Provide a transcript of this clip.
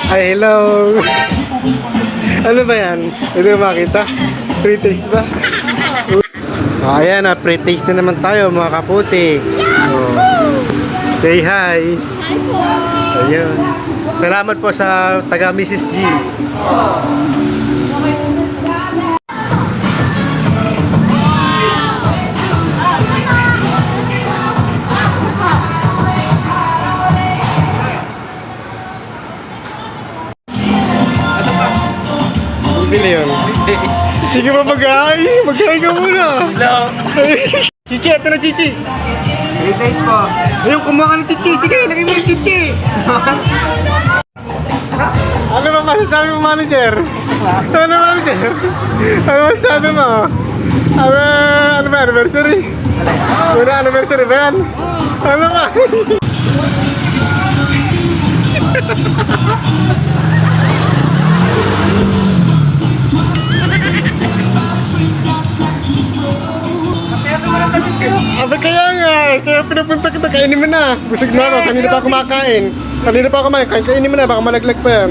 Ay, hello. Ano ba yan? Hindi mo makita? Free taste ba? Ayan na, free taste na naman tayo mga kaputi. Say hi. Hi po. Ayun. Salamat po sa taga Mrs. G. Bili yun. Hindi ka pa mag-aay. Mag-aay ka muna. Hello. Chichi, ito na Chichi. Free taste po. Ayun, kumuha ka ng Chichi. Sige, lagay mo yung Chichi. Ano ba masasabi mo, manager? Ano, manager? Ano masasabi mo? Ano ba, anniversary? Ano, anniversary ba yan? Ano ba? Aba kaya nga, kaya pinapunta kita, kainin mo na. Busog na ako, kanina pa ako kumakain. Kanina pa ako kumain, kainin mo na, baka malaglag pa yan.